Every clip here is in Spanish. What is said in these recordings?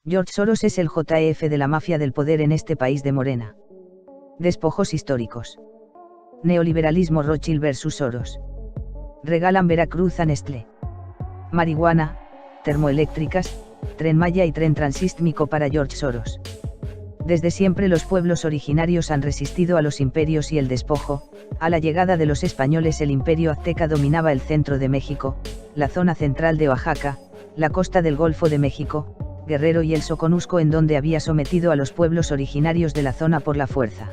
George Soros es el JF de la mafia del poder en este país de Morena. Despojos históricos. Neoliberalismo Rothschild versus Soros. Regalan Veracruz a Nestlé. Marihuana, termoeléctricas, Tren Maya y Tren Transístmico para George Soros. Desde siempre los pueblos originarios han resistido a los imperios y el despojo. A la llegada de los españoles el imperio azteca dominaba el centro de México, la zona central de Oaxaca, la costa del Golfo de México, Guerrero y el Soconusco, en donde había sometido a los pueblos originarios de la zona por la fuerza.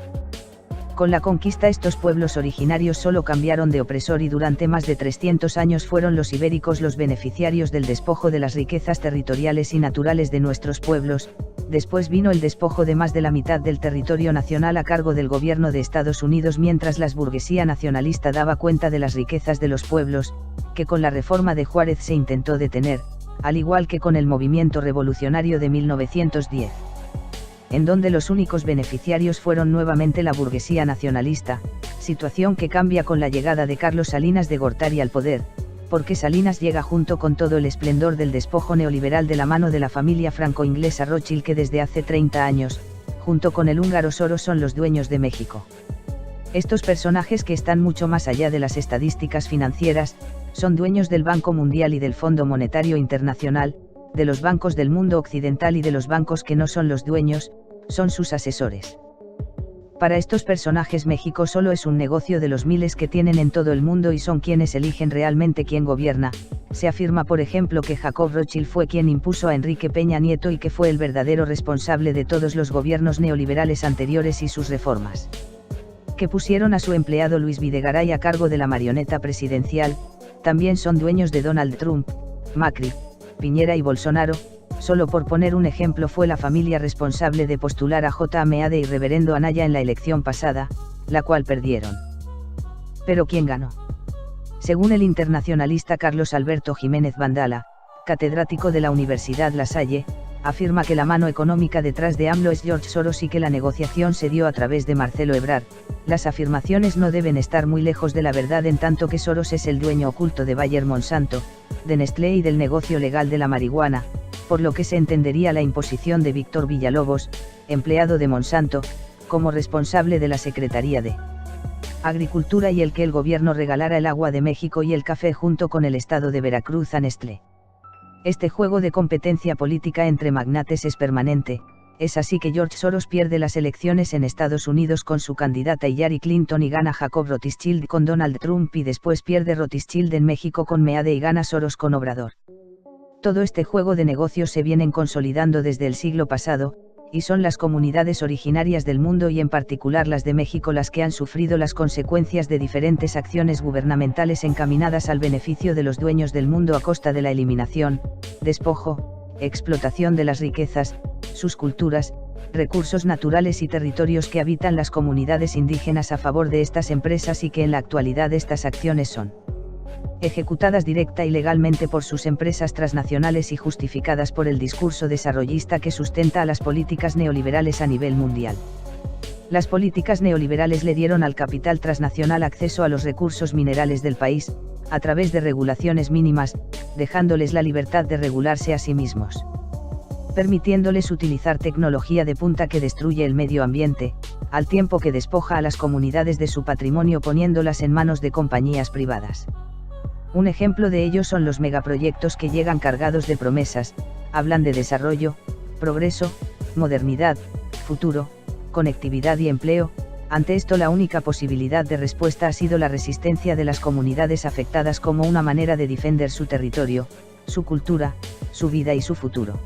Con la conquista estos pueblos originarios solo cambiaron de opresor y durante más de 300 años fueron los ibéricos los beneficiarios del despojo de las riquezas territoriales y naturales de nuestros pueblos. Después vino el despojo de más de la mitad del territorio nacional a cargo del gobierno de Estados Unidos, mientras la burguesía nacionalista daba cuenta de las riquezas de los pueblos, que con la reforma de Juárez se intentó detener, al igual que con el movimiento revolucionario de 1910. En donde los únicos beneficiarios fueron nuevamente la burguesía nacionalista, situación que cambia con la llegada de Carlos Salinas de Gortari al poder, porque Salinas llega junto con todo el esplendor del despojo neoliberal de la mano de la familia franco-inglesa Rothschild, que desde hace 30 años, junto con el húngaro Soros, son los dueños de México. Estos personajes, que están mucho más allá de las estadísticas financieras, son dueños del Banco Mundial y del Fondo Monetario Internacional, de los bancos del mundo occidental y de los bancos que no son los dueños, son sus asesores. Para estos personajes México solo es un negocio de los miles que tienen en todo el mundo y son quienes eligen realmente quién gobierna. Se afirma, por ejemplo, que Jacob Rothschild fue quien impuso a Enrique Peña Nieto y que fue el verdadero responsable de todos los gobiernos neoliberales anteriores y sus reformas. Que pusieron a su empleado Luis Videgaray a cargo de la marioneta presidencial. También son dueños de Donald Trump, Macri, Piñera y Bolsonaro. Solo por poner un ejemplo, fue la familia responsable de postular a J. Meade y Reverendo Anaya en la elección pasada, la cual perdieron. ¿Pero quién ganó? Según el internacionalista Carlos Alberto Jiménez Vandala, catedrático de la Universidad La Salle, afirma que la mano económica detrás de AMLO es George Soros y que la negociación se dio a través de Marcelo Ebrard. Las afirmaciones no deben estar muy lejos de la verdad, en tanto que Soros es el dueño oculto de Bayer Monsanto, de Nestlé y del negocio legal de la marihuana, por lo que se entendería la imposición de Víctor Villalobos, empleado de Monsanto, como responsable de la Secretaría de Agricultura, y el que el gobierno regalara el agua de México y el café junto con el estado de Veracruz a Nestlé. Este juego de competencia política entre magnates es permanente. Es así que George Soros pierde las elecciones en Estados Unidos con su candidata Hillary Clinton y gana Jacob Rothschild con Donald Trump, y después pierde Rothschild en México con Meade y gana Soros con Obrador. Todo este juego de negocios se vienen consolidando desde el siglo pasado, y son las comunidades originarias del mundo y en particular las de México las que han sufrido las consecuencias de diferentes acciones gubernamentales encaminadas al beneficio de los dueños del mundo a costa de la eliminación, despojo, explotación de las riquezas, sus culturas, recursos naturales y territorios que habitan las comunidades indígenas a favor de estas empresas, y que en la actualidad estas acciones son ejecutadas directa y legalmente por sus empresas transnacionales y justificadas por el discurso desarrollista que sustenta a las políticas neoliberales a nivel mundial. Las políticas neoliberales le dieron al capital transnacional acceso a los recursos minerales del país, a través de regulaciones mínimas, dejándoles la libertad de regularse a sí mismos. Permitiéndoles utilizar tecnología de punta que destruye el medio ambiente, al tiempo que despoja a las comunidades de su patrimonio poniéndolas en manos de compañías privadas. Un ejemplo de ello son los megaproyectos que llegan cargados de promesas, hablan de desarrollo, progreso, modernidad, futuro, conectividad y empleo. Ante esto la única posibilidad de respuesta ha sido la resistencia de las comunidades afectadas como una manera de defender su territorio, su cultura, su vida y su futuro.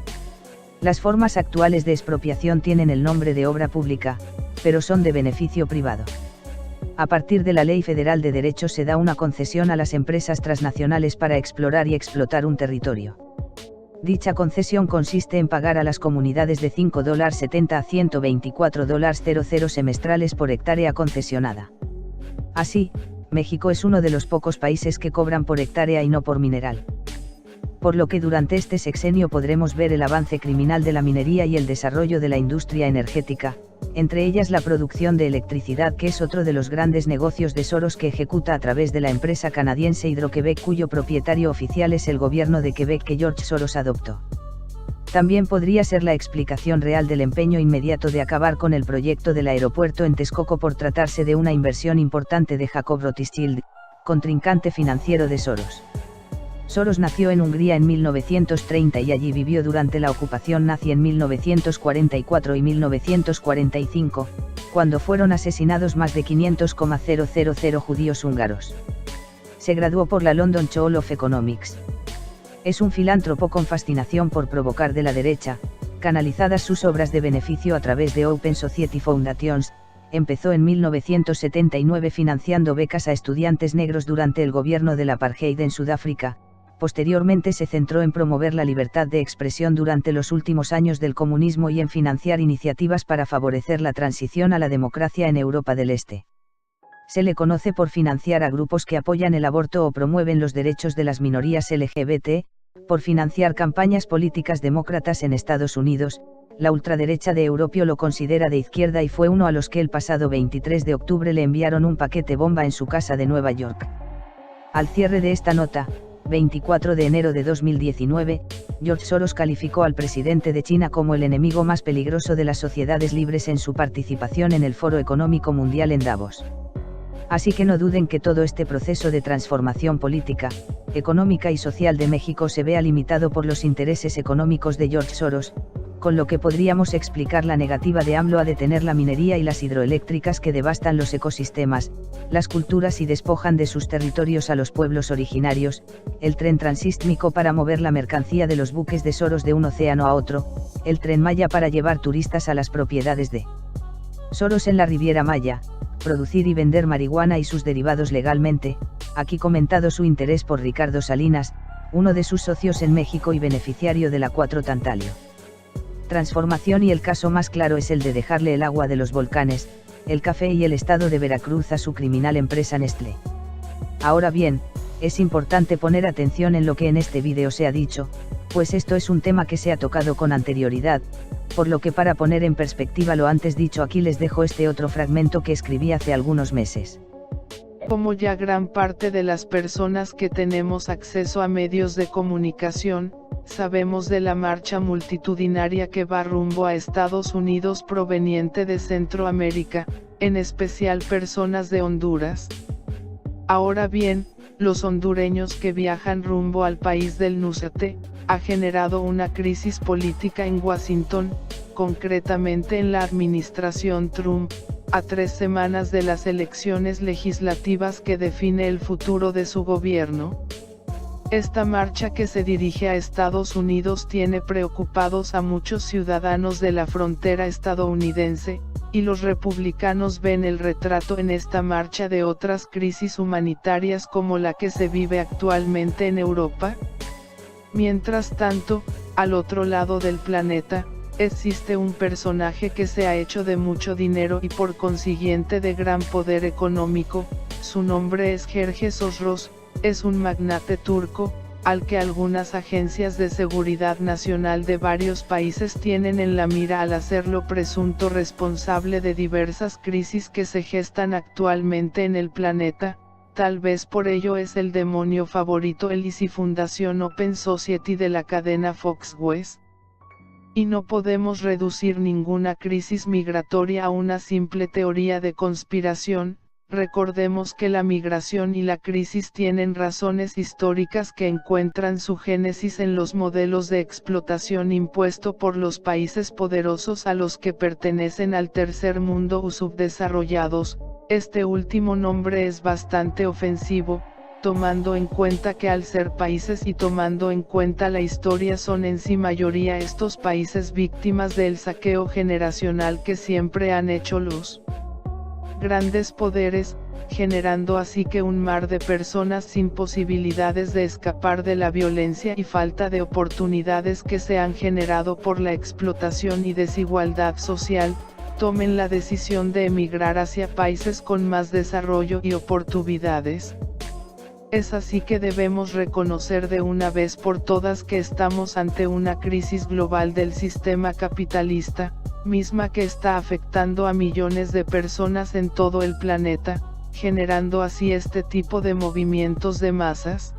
Las formas actuales de expropiación tienen el nombre de obra pública, pero son de beneficio privado. A partir de la Ley Federal de Derechos se da una concesión a las empresas transnacionales para explorar y explotar un territorio. Dicha concesión consiste en pagar a las comunidades de $5.70 a $124.00 semestrales por hectárea concesionada. Así, México es uno de los pocos países que cobran por hectárea y no por mineral. Por lo que durante este sexenio podremos ver el avance criminal de la minería y el desarrollo de la industria energética, entre ellas la producción de electricidad, que es otro de los grandes negocios de Soros, que ejecuta a través de la empresa canadiense Hydro-Québec, cuyo propietario oficial es el gobierno de Quebec que George Soros adoptó. También podría ser la explicación real del empeño inmediato de acabar con el proyecto del aeropuerto en Texcoco por tratarse de una inversión importante de Jacob Rothschild, contrincante financiero de Soros. Soros nació en Hungría en 1930 y allí vivió durante la ocupación nazi en 1944 y 1945, cuando fueron asesinados más de 500,000 judíos húngaros. Se graduó por la London School of Economics. Es un filántropo con fascinación por provocar de la derecha, canalizadas sus obras de beneficio a través de Open Society Foundations. Empezó en 1979 financiando becas a estudiantes negros durante el gobierno del apartheid en Sudáfrica. Posteriormente se centró en promover la libertad de expresión durante los últimos años del comunismo y en financiar iniciativas para favorecer la transición a la democracia en Europa del Este. Se le conoce por financiar a grupos que apoyan el aborto o promueven los derechos de las minorías LGBT, por financiar campañas políticas demócratas en Estados Unidos. La ultraderecha de Europio lo considera de izquierda y fue uno a los que el pasado 23 de octubre le enviaron un paquete bomba en su casa de Nueva York. Al cierre de esta nota, 24 de enero de 2019, George Soros calificó al presidente de China como el enemigo más peligroso de las sociedades libres en su participación en el Foro Económico Mundial en Davos. Así que no duden que todo este proceso de transformación política, económica y social de México se vea limitado por los intereses económicos de George Soros, con lo que podríamos explicar la negativa de AMLO a detener la minería y las hidroeléctricas que devastan los ecosistemas, las culturas y despojan de sus territorios a los pueblos originarios, el tren transísmico para mover la mercancía de los buques de Soros de un océano a otro, el tren Maya para llevar turistas a las propiedades de Soros en la Riviera Maya, producir y vender marihuana y sus derivados legalmente. Aquí comentado su interés por Ricardo Salinas, uno de sus socios en México y beneficiario de la 4 Tantalio. Transformación y el caso más claro es el de dejarle el agua de los volcanes, el café y el estado de Veracruz a su criminal empresa Nestlé. Ahora bien, es importante poner atención en lo que en este vídeo se ha dicho, pues esto es un tema que se ha tocado con anterioridad, por lo que para poner en perspectiva lo antes dicho aquí les dejo este otro fragmento que escribí hace algunos meses. Como ya gran parte de las personas que tenemos acceso a medios de comunicación, sabemos de la marcha multitudinaria que va rumbo a Estados Unidos proveniente de Centroamérica, en especial personas de Honduras. Ahora bien, los hondureños que viajan rumbo al país del Nusate, ha generado una crisis política en Washington, concretamente en la administración Trump, a 3 semanas de las elecciones legislativas que define el futuro de su gobierno. Esta marcha que se dirige a Estados Unidos tiene preocupados a muchos ciudadanos de la frontera estadounidense, y los republicanos ven el retrato en esta marcha de otras crisis humanitarias como la que se vive actualmente en Europa. Mientras tanto, al otro lado del planeta, existe un personaje que se ha hecho de mucho dinero y por consiguiente de gran poder económico. Su nombre es George Soros, es un magnate turco, al que algunas agencias de seguridad nacional de varios países tienen en la mira al hacerlo presunto responsable de diversas crisis que se gestan actualmente en el planeta. Tal vez por ello es el demonio favorito y Fundación Open Society de la cadena Fox West. Y no podemos reducir ninguna crisis migratoria a una simple teoría de conspiración. Recordemos que la migración y la crisis tienen razones históricas que encuentran su génesis en los modelos de explotación impuesto por los países poderosos a los que pertenecen al tercer mundo o subdesarrollados. Este último nombre es bastante ofensivo, tomando en cuenta que al ser países y tomando en cuenta la historia son en sí mayoría estos países víctimas del saqueo generacional que siempre han hecho los grandes poderes, generando así que un mar de personas sin posibilidades de escapar de la violencia y falta de oportunidades que se han generado por la explotación y desigualdad social, tomen la decisión de emigrar hacia países con más desarrollo y oportunidades. Es así que debemos reconocer de una vez por todas que estamos ante una crisis global del sistema capitalista, misma que está afectando a millones de personas en todo el planeta, generando así este tipo de movimientos de masas.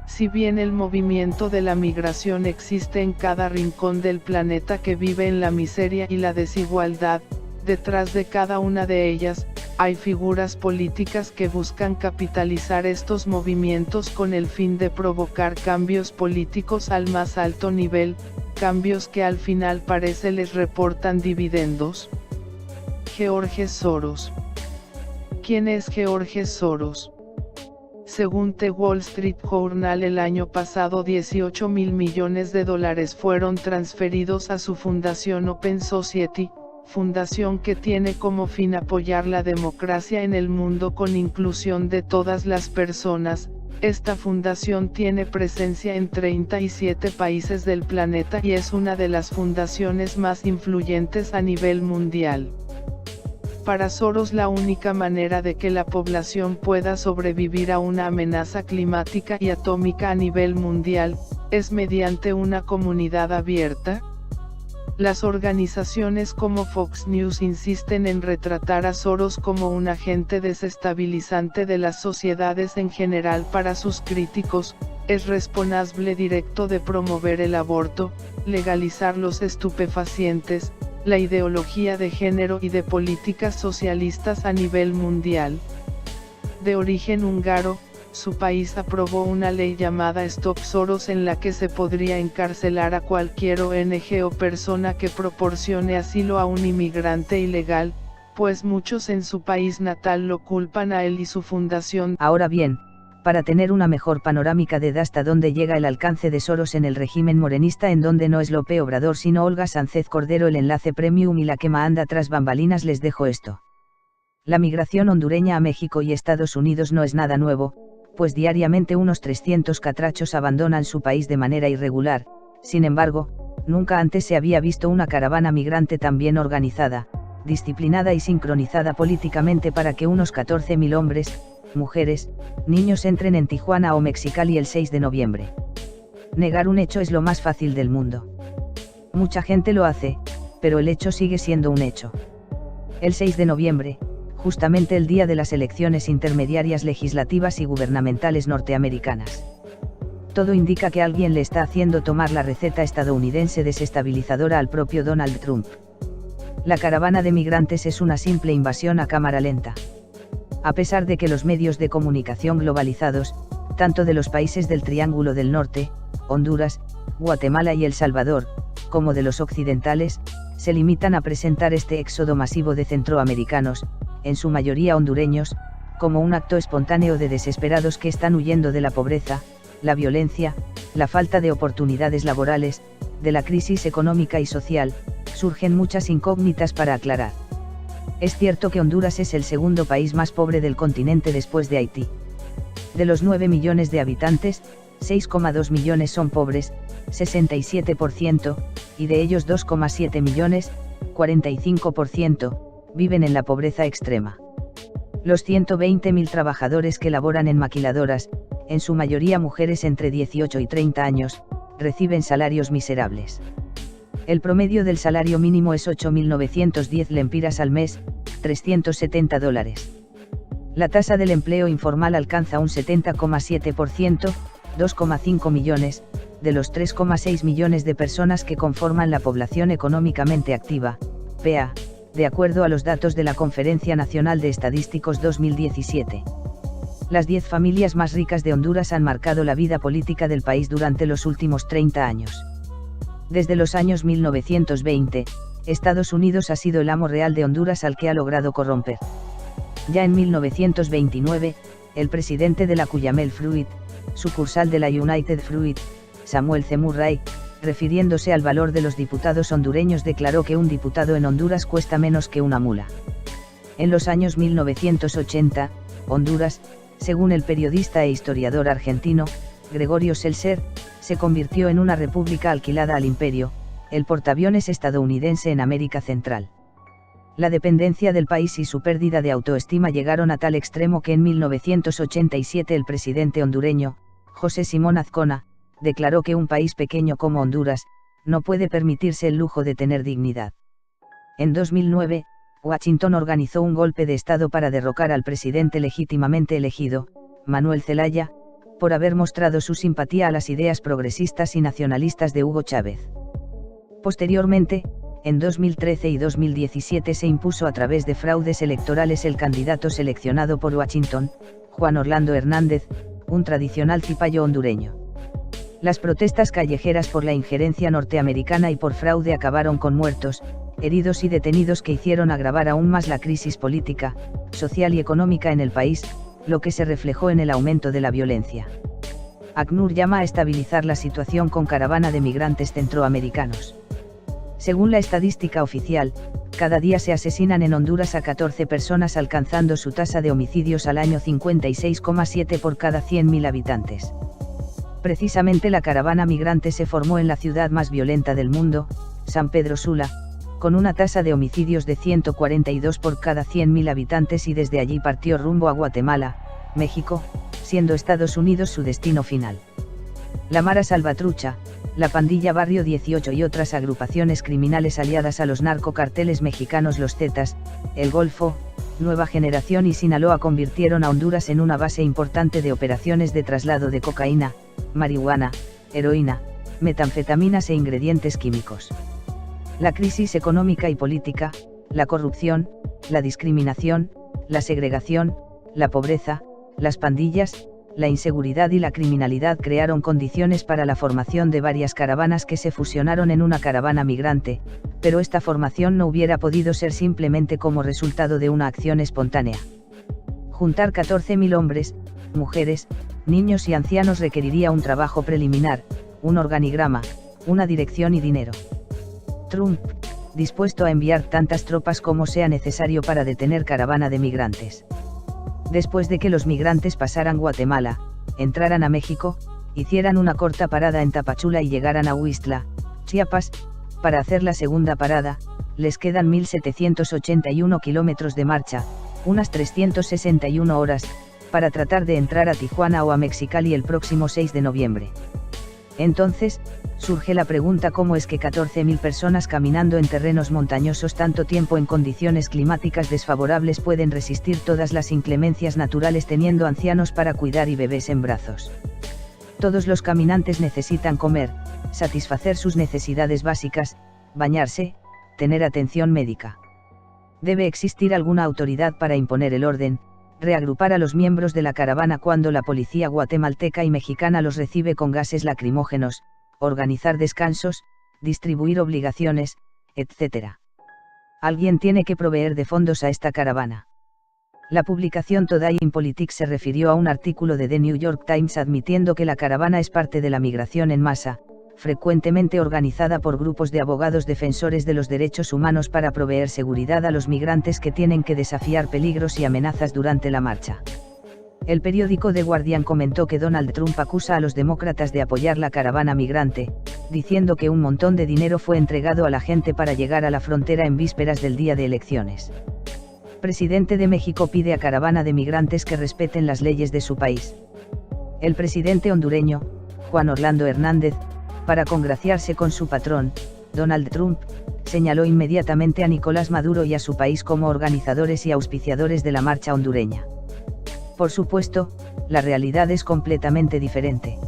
Si bien el movimiento de la migración existe en cada rincón del planeta que vive en la miseria y la desigualdad, detrás de cada una de ellas, hay figuras políticas que buscan capitalizar estos movimientos con el fin de provocar cambios políticos al más alto nivel, cambios que al final parece les reportan dividendos. George Soros. ¿Quién es George Soros? Según The Wall Street Journal, el año pasado 18.000 millones de dólares fueron transferidos a su fundación Open Society, fundación que tiene como fin apoyar la democracia en el mundo con inclusión de todas las personas. Esta fundación tiene presencia en 37 países del planeta y es una de las fundaciones más influyentes a nivel mundial. Para Soros, la única manera de que la población pueda sobrevivir a una amenaza climática y atómica a nivel mundial, es mediante una comunidad abierta. Las organizaciones como Fox News insisten en retratar a Soros como un agente desestabilizante de las sociedades en general. Para sus críticos, es responsable directo de promover el aborto, legalizar los estupefacientes, la ideología de género y de políticas socialistas a nivel mundial. De origen húngaro, su país aprobó una ley llamada Stop Soros en la que se podría encarcelar a cualquier ONG o persona que proporcione asilo a un inmigrante ilegal, pues muchos en su país natal lo culpan a él y su fundación. Ahora bien, para tener una mejor panorámica de hasta dónde llega el alcance de Soros en el régimen morenista, en donde no es López Obrador sino Olga Sánchez Cordero el enlace premium y la que anda tras bambalinas, les dejo esto. La migración hondureña a México y Estados Unidos no es nada nuevo, pues diariamente unos 300 catrachos abandonan su país de manera irregular. Sin embargo, nunca antes se había visto una caravana migrante tan bien organizada, disciplinada y sincronizada políticamente para que unos 14.000 hombres, mujeres, niños entren en Tijuana o Mexicali el 6 de noviembre. Negar un hecho es lo más fácil del mundo. Mucha gente lo hace, pero el hecho sigue siendo un hecho. El 6 de noviembre, justamente el día de las elecciones intermediarias legislativas y gubernamentales norteamericanas. Todo indica que alguien le está haciendo tomar la receta estadounidense desestabilizadora al propio Donald Trump. La caravana de migrantes es una simple invasión a cámara lenta. A pesar de que los medios de comunicación globalizados, tanto de los países del Triángulo del Norte, Honduras, Guatemala y El Salvador, como de los occidentales, se limitan a presentar este éxodo masivo de centroamericanos, en su mayoría hondureños, como un acto espontáneo de desesperados que están huyendo de la pobreza, la violencia, la falta de oportunidades laborales, de la crisis económica y social. Surgen muchas incógnitas para aclarar. Es cierto que Honduras es el segundo país más pobre del continente después de Haití. De los 9 millones de habitantes, 6,2 millones son pobres, 67%, y de ellos 2,7 millones, 45%, viven en la pobreza extrema. Los 120.000 trabajadores que laboran en maquiladoras, en su mayoría mujeres entre 18 y 30 años, reciben salarios miserables. El promedio del salario mínimo es 8.910 lempiras al mes, $370. La tasa del empleo informal alcanza un 70,7%, 2,5 millones, de los 3,6 millones de personas que conforman la población económicamente activa, PA, de acuerdo a los datos de la Conferencia Nacional de Estadísticos 2017. Las 10 familias más ricas de Honduras han marcado la vida política del país durante los últimos 30 años. Desde los años 1920, Estados Unidos ha sido el amo real de Honduras al que ha logrado corromper. Ya en 1929, el presidente de la Cuyamel Fruit, sucursal de la United Fruit, Samuel C. Murray, refiriéndose al valor de los diputados hondureños, declaró que un diputado en Honduras cuesta menos que una mula. En los años 1980, Honduras, según el periodista e historiador argentino, Gregorio Seltzer, se convirtió en una república alquilada al imperio, el portaaviones estadounidense en América Central. La dependencia del país y su pérdida de autoestima llegaron a tal extremo que en 1987 el presidente hondureño, José Simón Azcona, declaró que un país pequeño como Honduras, no puede permitirse el lujo de tener dignidad. En 2009, Washington organizó un golpe de Estado para derrocar al presidente legítimamente elegido, Manuel Zelaya, por haber mostrado su simpatía a las ideas progresistas y nacionalistas de Hugo Chávez. Posteriormente, en 2013 y 2017 se impuso a través de fraudes electorales el candidato seleccionado por Washington, Juan Orlando Hernández, un tradicional cipayo hondureño. Las protestas callejeras por la injerencia norteamericana y por fraude acabaron con muertos, heridos y detenidos que hicieron agravar aún más la crisis política, social y económica en el país, lo que se reflejó en el aumento de la violencia. ACNUR llama a estabilizar la situación con caravana de migrantes centroamericanos. Según la estadística oficial, cada día se asesinan en Honduras a 14 personas, alcanzando su tasa de homicidios al año 56,7 por cada 100.000 habitantes. Precisamente la caravana migrante se formó en la ciudad más violenta del mundo, San Pedro Sula, con una tasa de homicidios de 142 por cada 100.000 habitantes, y desde allí partió rumbo a Guatemala, México, siendo Estados Unidos su destino final. La Mara Salvatrucha, la pandilla Barrio 18 y otras agrupaciones criminales aliadas a los narcocarteles mexicanos Los Zetas, El Golfo, Nueva Generación y Sinaloa convirtieron a Honduras en una base importante de operaciones de traslado de cocaína, marihuana, heroína, metanfetaminas e ingredientes químicos. La crisis económica y política, la corrupción, la discriminación, la segregación, la pobreza, las pandillas, la inseguridad y la criminalidad crearon condiciones para la formación de varias caravanas que se fusionaron en una caravana migrante, pero esta formación no hubiera podido ser simplemente como resultado de una acción espontánea. Juntar 14.000 hombres, mujeres, niños y ancianos requeriría un trabajo preliminar, un organigrama, una dirección y dinero. Trump, dispuesto a enviar tantas tropas como sea necesario para detener caravana de migrantes. Después de que los migrantes pasaran Guatemala, entraran a México, hicieran una corta parada en Tapachula y llegaran a Huixtla, Chiapas, para hacer la segunda parada, les quedan 1.781 kilómetros de marcha, unas 361 horas, para tratar de entrar a Tijuana o a Mexicali el próximo 6 de noviembre. Entonces, surge la pregunta: ¿cómo es que 14.000 personas caminando en terrenos montañosos tanto tiempo en condiciones climáticas desfavorables pueden resistir todas las inclemencias naturales teniendo ancianos para cuidar y bebés en brazos? Todos los caminantes necesitan comer, satisfacer sus necesidades básicas, bañarse, tener atención médica. Debe existir alguna autoridad para imponer el orden, reagrupar a los miembros de la caravana cuando la policía guatemalteca y mexicana los recibe con gases lacrimógenos, organizar descansos, distribuir obligaciones, etc. Alguien tiene que proveer de fondos a esta caravana. La publicación Today in Politics se refirió a un artículo de The New York Times admitiendo que la caravana es parte de la migración en masa, frecuentemente organizada por grupos de abogados defensores de los derechos humanos para proveer seguridad a los migrantes que tienen que desafiar peligros y amenazas durante la marcha. El periódico The Guardian comentó que Donald Trump acusa a los demócratas de apoyar la caravana migrante, diciendo que un montón de dinero fue entregado a la gente para llegar a la frontera en vísperas del día de elecciones. Presidente de México pide a caravana de migrantes que respeten las leyes de su país. El presidente hondureño, Juan Orlando Hernández, para congraciarse con su patrón, Donald Trump, señaló inmediatamente a Nicolás Maduro y a su país como organizadores y auspiciadores de la marcha hondureña. Por supuesto, la realidad es completamente diferente.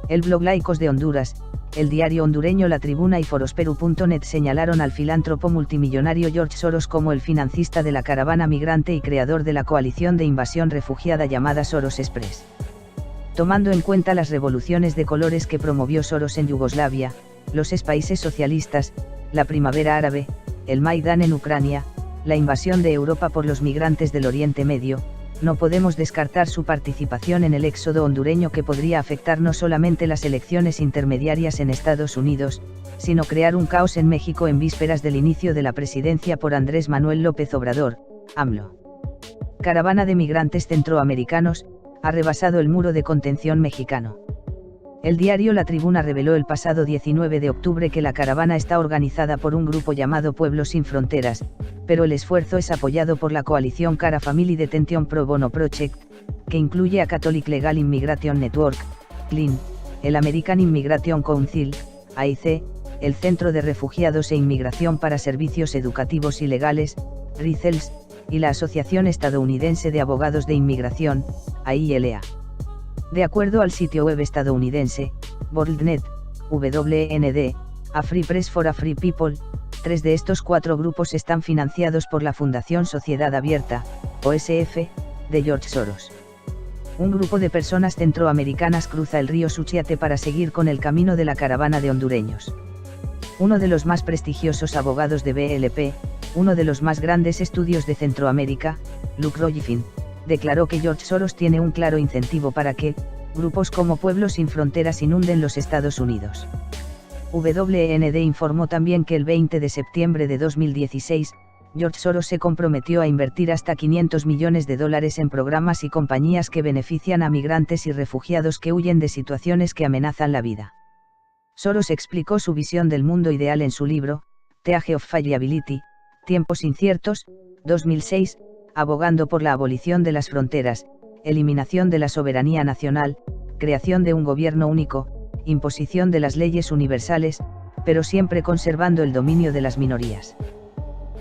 El blog Laicos de Honduras, el diario hondureño La Tribuna y Forosperu.net señalaron al filántropo multimillonario George Soros como el financista de la caravana migrante y creador de la coalición de invasión refugiada llamada Soros Express. Tomando en cuenta las revoluciones de colores que promovió Soros en Yugoslavia, los países socialistas, la primavera árabe, el Maidán en Ucrania, la invasión de Europa por los migrantes del Oriente Medio, no podemos descartar su participación en el éxodo hondureño que podría afectar no solamente las elecciones intermediarias en Estados Unidos, sino crear un caos en México en vísperas del inicio de la presidencia por Andrés Manuel López Obrador, AMLO. Caravana de migrantes centroamericanos, ha rebasado el muro de contención mexicano. El diario La Tribuna reveló el pasado 19 de octubre que la caravana está organizada por un grupo llamado Pueblos Sin Fronteras, pero el esfuerzo es apoyado por la coalición Cara Family Detention Pro Bono Project, que incluye a Catholic Legal Immigration Network, CLIN, el American Immigration Council, AIC, el Centro de Refugiados e Inmigración para Servicios Educativos y Legales, RICELS, y la Asociación Estadounidense de Abogados de Inmigración, AILA. De acuerdo al sitio web estadounidense, WorldNet, WND, A Free Press for a Free People, 3 de estos 4 grupos están financiados por la Fundación Sociedad Abierta, OSF, de George Soros. Un grupo de personas centroamericanas cruza el río Suchiate para seguir con el camino de la caravana de hondureños. Uno de los más prestigiosos abogados de BLP, uno de los más grandes estudios de Centroamérica, Luke Roggeveen, declaró que George Soros tiene un claro incentivo para que, grupos como Pueblos Sin Fronteras inunden los Estados Unidos. WND informó también que el 20 de septiembre de 2016, George Soros se comprometió a invertir hasta $500 millones en programas y compañías que benefician a migrantes y refugiados que huyen de situaciones que amenazan la vida. Soros explicó su visión del mundo ideal en su libro, The Age of Fallibility, Tiempos Inciertos, 2006, abogando por la abolición de las fronteras, eliminación de la soberanía nacional, creación de un gobierno único, imposición de las leyes universales, pero siempre conservando el dominio de las minorías.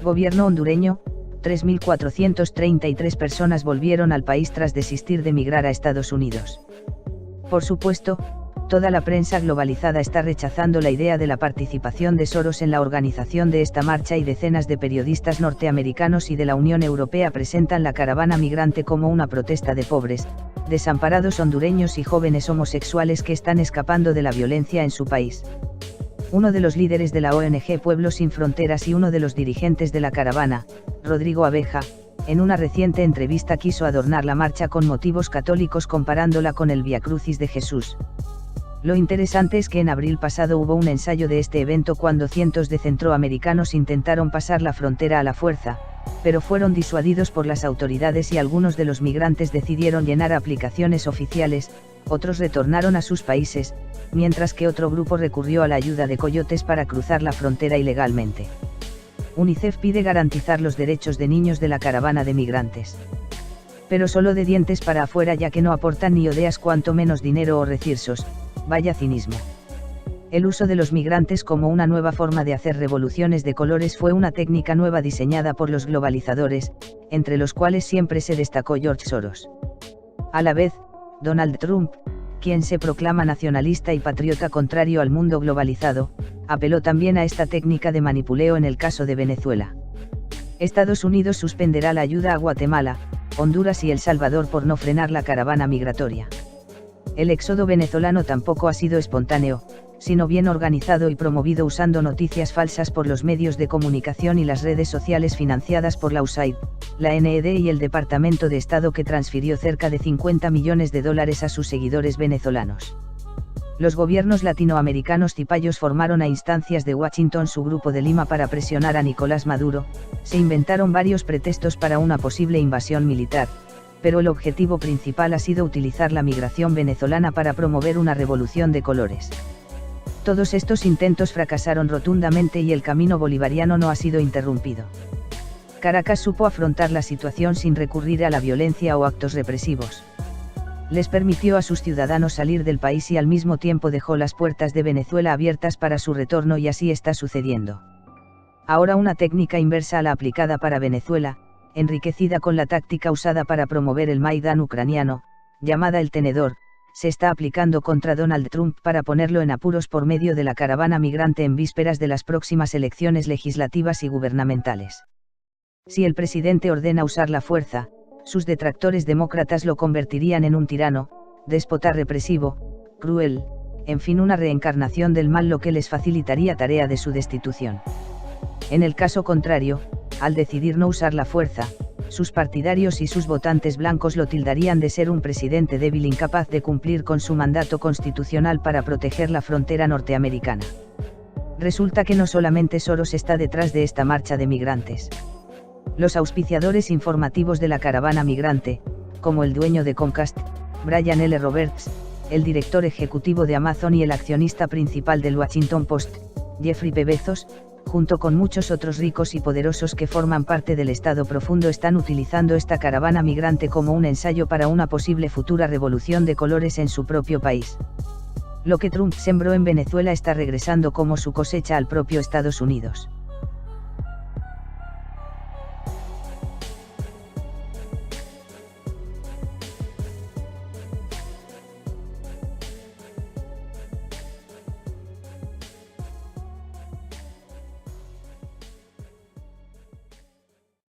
Gobierno hondureño, 3.433 personas volvieron al país tras desistir de migrar a Estados Unidos. Por supuesto, toda la prensa globalizada está rechazando la idea de la participación de Soros en la organización de esta marcha y decenas de periodistas norteamericanos y de la Unión Europea presentan la caravana migrante como una protesta de pobres, desamparados hondureños y jóvenes homosexuales que están escapando de la violencia en su país. Uno de los líderes de la ONG Pueblos Sin Fronteras y uno de los dirigentes de la caravana, Rodrigo Abeja, en una reciente entrevista quiso adornar la marcha con motivos católicos comparándola con el Vía Crucis de Jesús. Lo interesante es que en abril pasado hubo un ensayo de este evento cuando cientos de centroamericanos intentaron pasar la frontera a la fuerza, pero fueron disuadidos por las autoridades y algunos de los migrantes decidieron llenar aplicaciones oficiales, otros retornaron a sus países, mientras que otro grupo recurrió a la ayuda de coyotes para cruzar la frontera ilegalmente. UNICEF pide garantizar los derechos de niños de la caravana de migrantes. Pero solo de dientes para afuera, ya que no aportan ni ideas cuanto menos dinero o recursos. Vaya cinismo. El uso de los migrantes como una nueva forma de hacer revoluciones de colores fue una técnica nueva diseñada por los globalizadores, entre los cuales siempre se destacó George Soros. A la vez, Donald Trump, quien se proclama nacionalista y patriota contrario al mundo globalizado, apeló también a esta técnica de manipuleo en el caso de Venezuela. Estados Unidos suspenderá la ayuda a Guatemala, Honduras y El Salvador por no frenar la caravana migratoria. El éxodo venezolano tampoco ha sido espontáneo, sino bien organizado y promovido usando noticias falsas por los medios de comunicación y las redes sociales financiadas por la USAID, la NED y el Departamento de Estado, que transfirió cerca de $50 millones a sus seguidores venezolanos. Los gobiernos latinoamericanos cipayos formaron a instancias de Washington su Grupo de Lima para presionar a Nicolás Maduro, se inventaron varios pretextos para una posible invasión militar, pero el objetivo principal ha sido utilizar la migración venezolana para promover una revolución de colores. Todos estos intentos fracasaron rotundamente y el camino bolivariano no ha sido interrumpido. Caracas supo afrontar la situación sin recurrir a la violencia o actos represivos. Les permitió a sus ciudadanos salir del país y al mismo tiempo dejó las puertas de Venezuela abiertas para su retorno, y así está sucediendo. Ahora una técnica inversa a la aplicada para Venezuela, enriquecida con la táctica usada para promover el Maidán ucraniano, llamada el tenedor, se está aplicando contra Donald Trump para ponerlo en apuros por medio de la caravana migrante en vísperas de las próximas elecciones legislativas y gubernamentales. Si el presidente ordena usar la fuerza, sus detractores demócratas lo convertirían en un tirano, déspota represivo, cruel, en fin, una reencarnación del mal, lo que les facilitaría tarea de su destitución. En el caso contrario, al decidir no usar la fuerza, sus partidarios y sus votantes blancos lo tildarían de ser un presidente débil incapaz de cumplir con su mandato constitucional para proteger la frontera norteamericana. Resulta que no solamente Soros está detrás de esta marcha de migrantes. Los auspiciadores informativos de la caravana migrante, como el dueño de Comcast, Brian L. Roberts, el director ejecutivo de Amazon y el accionista principal del Washington Post, Jeffrey P. Bezos, junto con muchos otros ricos y poderosos que forman parte del Estado profundo, están utilizando esta caravana migrante como un ensayo para una posible futura revolución de colores en su propio país. Lo que Trump sembró en Venezuela está regresando como su cosecha al propio Estados Unidos.